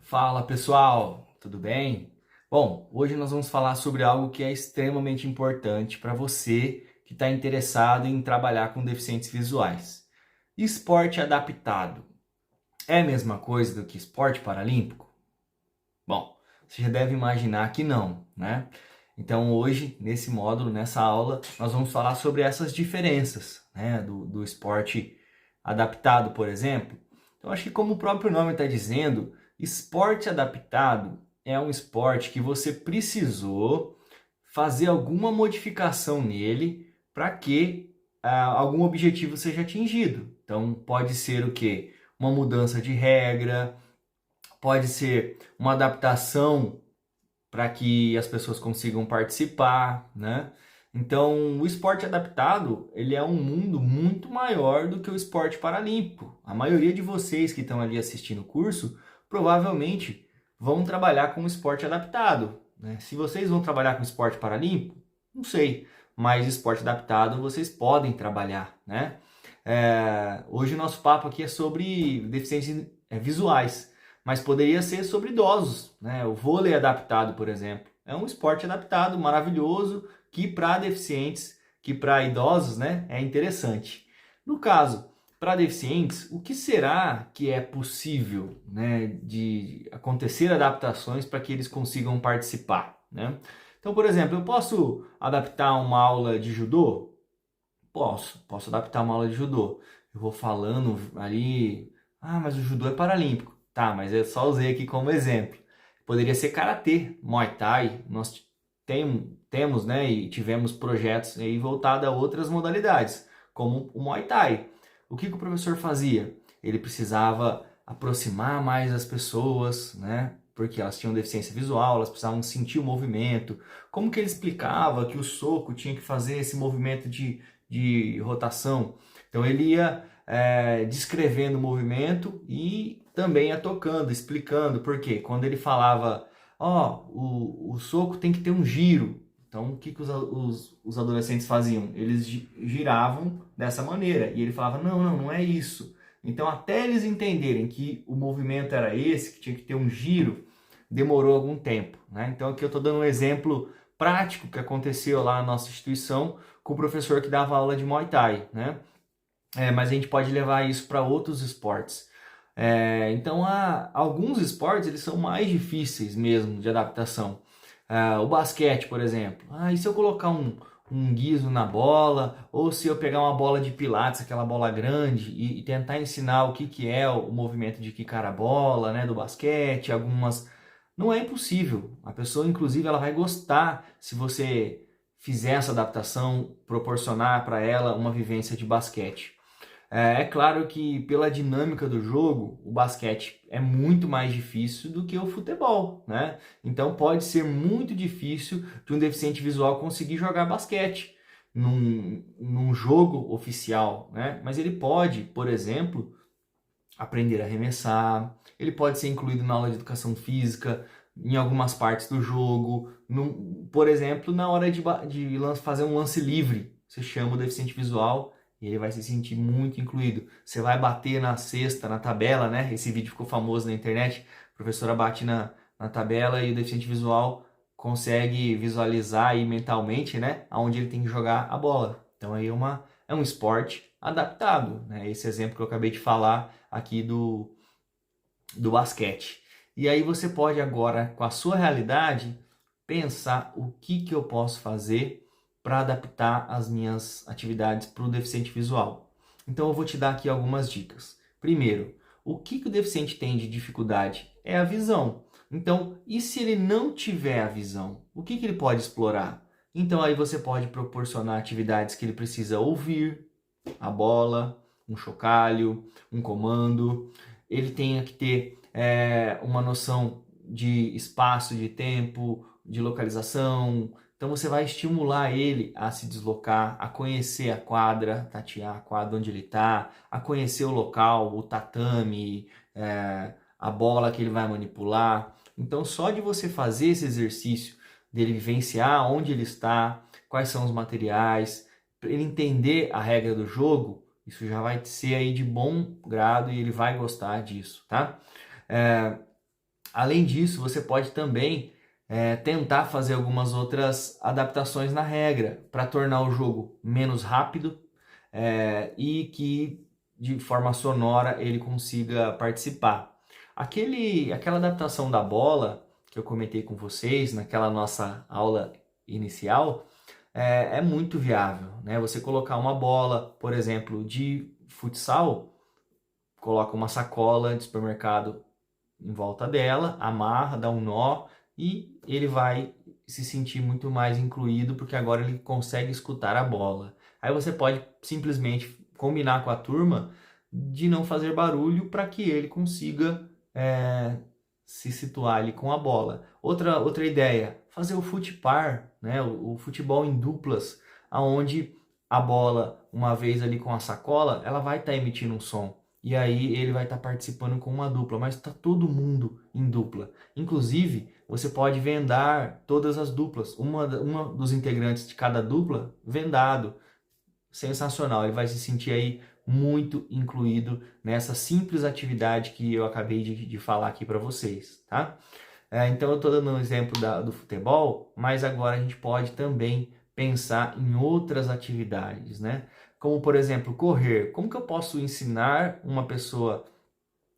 Fala pessoal, tudo bem? Bom, hoje nós vamos falar sobre algo que é extremamente importante para você que está interessado em trabalhar com deficientes visuais. Esporte adaptado é a mesma coisa do que esporte paralímpico? Bom, você já deve imaginar que não, né? Então hoje, nesse módulo, nessa aula, nós vamos falar sobre essas diferenças, né? Do esporte adaptado, por exemplo. Então acho que como o próprio nome está dizendo, esporte adaptado é um esporte que você precisou fazer alguma modificação nele para que algum objetivo seja atingido. Então pode ser o quê? Uma mudança de regra, pode ser uma adaptação para que as pessoas consigam participar, né? Então, o esporte adaptado, ele é um mundo muito maior do que o esporte paralímpico. A maioria de vocês que estão ali assistindo o curso, provavelmente vão trabalhar com esporte adaptado, né? Se vocês vão trabalhar com esporte paralímpico, não sei, mas esporte adaptado vocês podem trabalhar, né? Hoje o nosso papo aqui é sobre deficiências visuais, mas poderia ser sobre idosos, né? O vôlei adaptado, por exemplo, é um esporte adaptado, maravilhoso, que para deficientes, que para idosos, né, é interessante. No caso, para deficientes, o que será que é possível, né, de acontecer adaptações para que eles consigam participar, né? Então, por exemplo, eu posso adaptar uma aula de judô? Posso adaptar uma aula de judô. Eu vou falando ali, mas o judô é paralímpico. Tá, mas eu só usei aqui como exemplo. Poderia ser karatê, Muay Thai. Nós temos, né, e tivemos projetos aí voltados a outras modalidades, como o Muay Thai. O que o professor fazia? Ele precisava aproximar mais as pessoas, né? Porque elas tinham deficiência visual, elas precisavam sentir o movimento. Como que ele explicava que o soco tinha que fazer esse movimento de rotação? Então ele ia descrevendo o movimento e também ia tocando, explicando. Porque quando ele falava, o soco tem que ter um giro. Então o que, que os adolescentes faziam? Eles giravam dessa maneira. E ele falava, não é isso. Então até eles entenderem que o movimento era esse, que tinha que ter um giro, demorou algum tempo, né? Então aqui eu estou dando um exemplo prático que aconteceu lá na nossa instituição com o professor que dava aula de Muay Thai, né? Mas a gente pode levar isso para outros esportes. Então, há alguns esportes eles são mais difíceis mesmo de adaptação. O basquete, por exemplo. E se eu colocar um guiso na bola, ou se eu pegar uma bola de pilates, aquela bola grande, e tentar ensinar o que, que é o movimento de quicar a bola, né, do basquete, algumas... Não é impossível. A pessoa, inclusive, ela vai gostar se você fizer essa adaptação, proporcionar para ela uma vivência de basquete. É claro que pela dinâmica do jogo, o basquete é muito mais difícil do que o futebol, né? Então pode ser muito difícil de um deficiente visual conseguir jogar basquete num jogo oficial, né? Mas ele pode, por exemplo, aprender a arremessar, ele pode ser incluído na aula de educação física, em algumas partes do jogo, por exemplo, na hora de fazer um lance livre, você chama o deficiente visual e ele vai se sentir muito incluído. Você vai bater na cesta, na tabela, né? Esse vídeo ficou famoso na internet, a professora bate na tabela e o deficiente visual consegue visualizar aí mentalmente, né, aonde ele tem que jogar a bola. Então aí é um esporte adaptado, né? Esse exemplo que eu acabei de falar aqui do basquete. E aí você pode agora, com a sua realidade, pensar o que, que eu posso fazer para adaptar as minhas atividades para o deficiente visual. Então eu vou te dar aqui algumas dicas. Primeiro, o que, que o deficiente tem de dificuldade? É a visão. Então, e se ele não tiver a visão? O que, que ele pode explorar? Então aí você pode proporcionar atividades que ele precisa ouvir, a bola, um chocalho, um comando. Ele tem que ter uma noção de espaço, de tempo, de localização. Então você vai estimular ele a se deslocar, a conhecer a quadra, tatear a quadra onde ele está, a conhecer o local, o tatame, a bola que ele vai manipular. Então só de você fazer esse exercício, dele vivenciar onde ele está, quais são os materiais, para ele entender a regra do jogo, isso já vai ser aí de bom grado e ele vai gostar disso, tá? É, Além disso, você pode também tentar fazer algumas outras adaptações na regra para tornar o jogo menos rápido e que de forma sonora ele consiga participar. Aquela adaptação da bola que eu comentei com vocês naquela nossa aula inicial é muito viável, né? Você colocar uma bola, por exemplo, de futsal, coloca uma sacola de supermercado em volta dela, amarra, dá um nó e ele vai se sentir muito mais incluído porque agora ele consegue escutar a bola. Aí você pode simplesmente combinar com a turma de não fazer barulho para que ele consiga se situar ali com a bola. Outra ideia, fazer o futepar, né? O futebol em duplas, aonde a bola, uma vez ali com a sacola, ela vai estar emitindo um som. E aí ele vai estar participando com uma dupla, mas está todo mundo em dupla. Inclusive, você pode vendar todas as duplas, uma dos integrantes de cada dupla vendado. Sensacional, ele vai se sentir aí muito incluído nessa simples atividade que eu acabei de falar aqui para vocês, tá? Então eu estou dando um exemplo do futebol, mas agora a gente pode também pensar em outras atividades, né? Como, por exemplo, correr. Como que eu posso ensinar uma pessoa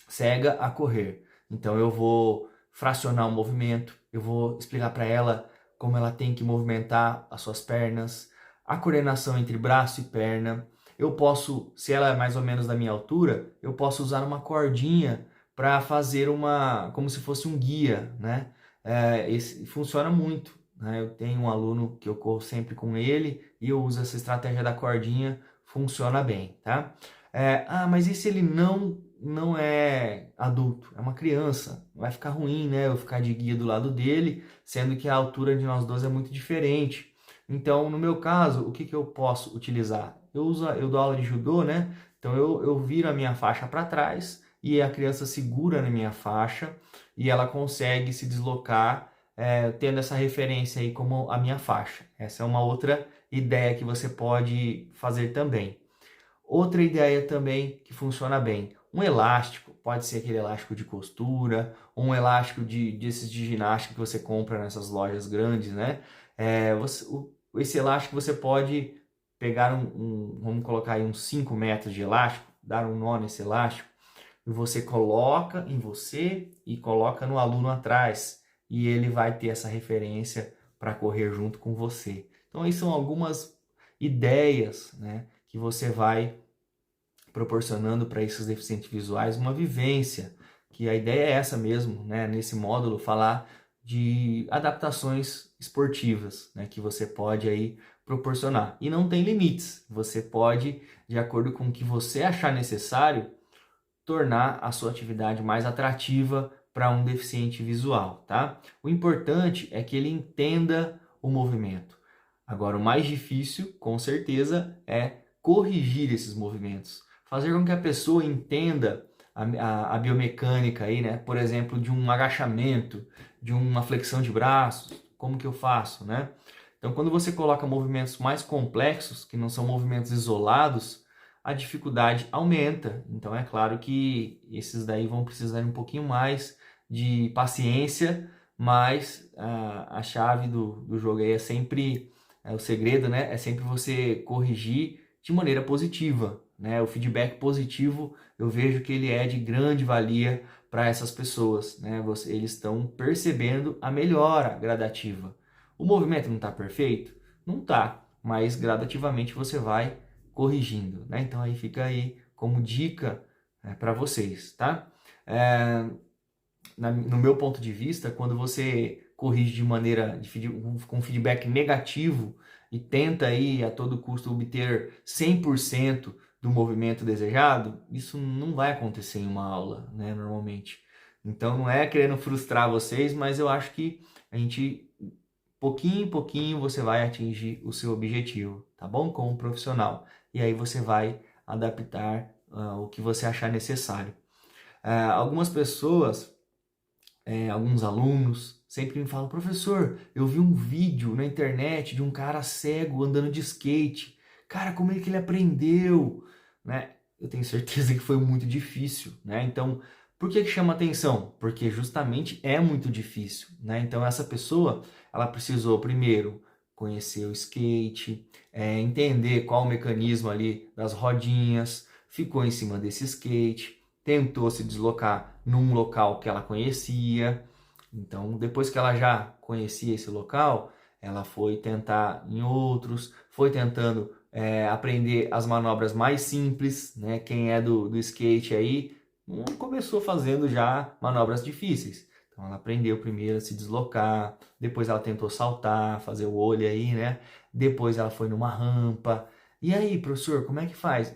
cega a correr? Então eu vou fracionar o movimento, eu vou explicar para ela como ela tem que movimentar as suas pernas, a coordenação entre braço e perna. Eu posso, se ela é mais ou menos da minha altura, eu posso usar uma cordinha para fazer como se fosse um guia, né? Esse funciona muito, né? Eu tenho um aluno que eu corro sempre com ele e eu uso essa estratégia da cordinha, funciona bem, tá? Mas e se ele não é adulto, é uma criança? Vai ficar ruim, né? Eu ficar de guia do lado dele, sendo que a altura de nós dois é muito diferente. Então, no meu caso, o que que eu posso utilizar? Eu dou aula de judô, né? Então eu viro a minha faixa para trás e a criança segura na minha faixa e ela consegue se deslocar tendo essa referência aí como a minha faixa. Essa é uma outra ideia que você pode fazer também. Outra ideia também que funciona bem, um elástico, pode ser aquele elástico de costura, ou um elástico desses de ginástica que você compra nessas lojas grandes, né? Esse elástico você pode pegar vamos colocar aí uns 5 metros de elástico, dar um nó nesse elástico, e você coloca em você e coloca no aluno atrás, e ele vai ter essa referência para correr junto com você. Então, aí são algumas ideias, né, que você vai proporcionando para esses deficientes visuais uma vivência, que a ideia é essa mesmo, né, nesse módulo, falar de adaptações esportivas, né, que você pode aí proporcionar. E não tem limites, você pode, de acordo com o que você achar necessário, tornar a sua atividade mais atrativa para um deficiente visual, tá? O importante é que ele entenda o movimento. Agora, o mais difícil, com certeza, é corrigir esses movimentos. Fazer com que a pessoa entenda a biomecânica aí, né? Por exemplo, de um agachamento, de uma flexão de braços, como que eu faço, né? Então, quando você coloca movimentos mais complexos, que não são movimentos isolados, a dificuldade aumenta. Então, é claro que esses daí vão precisar um pouquinho mais de paciência, mas a chave do jogo aí é sempre o segredo, né? É sempre você corrigir de maneira positiva, né? O feedback positivo, eu vejo que ele é de grande valia para essas pessoas, né? Eles estão percebendo a melhora gradativa. O movimento não está perfeito? Não está, mas gradativamente você vai corrigindo, né? Então aí fica aí como dica para vocês, tá? É, no meu ponto de vista, quando você corrige de maneira com feedback negativo e tenta aí a todo custo obter 100% do movimento desejado, isso não vai acontecer em uma aula, né, normalmente. Então não é querendo frustrar vocês, mas eu acho que a gente pouquinho em pouquinho você vai atingir o seu objetivo, tá bom? Como profissional. E aí você vai adaptar o que você achar necessário. Algumas pessoas alguns alunos sempre me falam: professor, eu vi um vídeo na internet de um cara cego andando de skate. Cara, como é que ele aprendeu? Né? Eu tenho certeza que foi muito difícil, né? Então, Por que que chama atenção? Porque justamente é muito difícil, né? Então essa pessoa, ela precisou primeiro conhecer o skate, entender qual o mecanismo ali das rodinhas, ficou em cima desse skate, tentou se deslocar num local que ela conhecia. Então, depois que ela já conhecia esse local, ela foi tentar em outros, foi tentando aprender as manobras mais simples, né? Quem é do skate aí não começou fazendo já manobras difíceis. Então ela aprendeu primeiro a se deslocar, depois ela tentou saltar, fazer o olho aí, né? Depois ela foi numa rampa. E aí, professor, como é que faz?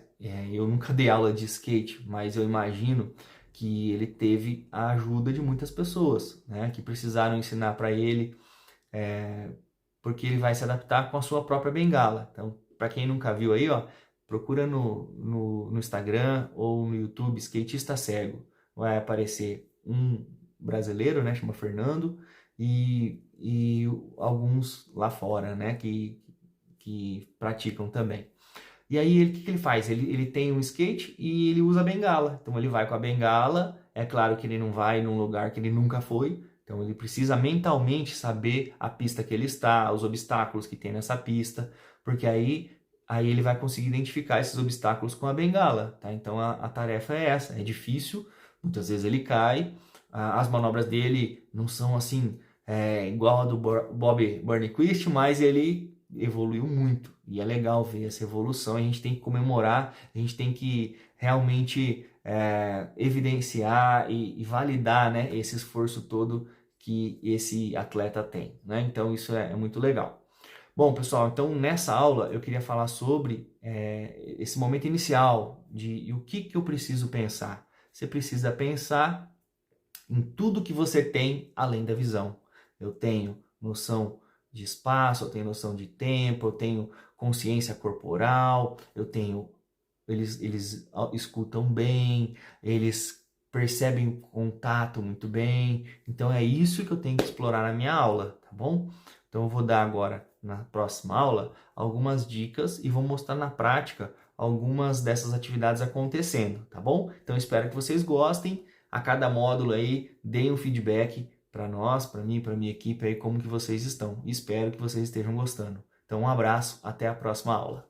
Eu nunca dei aula de skate, mas eu imagino que ele teve a ajuda de muitas pessoas, né? Que precisaram ensinar para ele, porque ele vai se adaptar com a sua própria bengala. Então, para quem nunca viu aí, ó, procura no Instagram ou no YouTube skatista cego. Vai aparecer um brasileiro, né, chama Fernando, e alguns lá fora, né, que praticam também. E aí, o que que ele faz? Ele tem um skate e ele usa a bengala. Então, ele vai com a bengala. É claro que ele não vai num lugar que ele nunca foi. Então, ele precisa mentalmente saber a pista que ele está, os obstáculos que tem nessa pista, porque aí ele vai conseguir identificar esses obstáculos com a bengala, tá? Então, a tarefa é essa. É difícil, muitas vezes ele cai. As manobras dele não são assim, igual a do Bob Burnquist, mas ele evoluiu muito e é legal ver essa evolução. A gente tem que comemorar, a gente tem que realmente evidenciar e validar, né, esse esforço todo que esse atleta tem, né? Então isso é muito legal. Bom, pessoal, então nessa aula eu queria falar sobre esse momento inicial de o que eu preciso pensar. Você precisa pensar em tudo que você tem além da visão. Eu tenho noção de espaço, eu tenho noção de tempo, eu tenho consciência corporal, eu tenho eles escutam bem, eles percebem o contato muito bem. Então é isso que eu tenho que explorar na minha aula, tá bom? Então eu vou dar agora na próxima aula algumas dicas e vou mostrar na prática algumas dessas atividades acontecendo, tá bom? Então espero que vocês gostem. A cada módulo aí, deem um feedback para nós, para mim, para minha equipe aí, como que vocês estão. Espero que vocês estejam gostando. Então um abraço, até a próxima aula.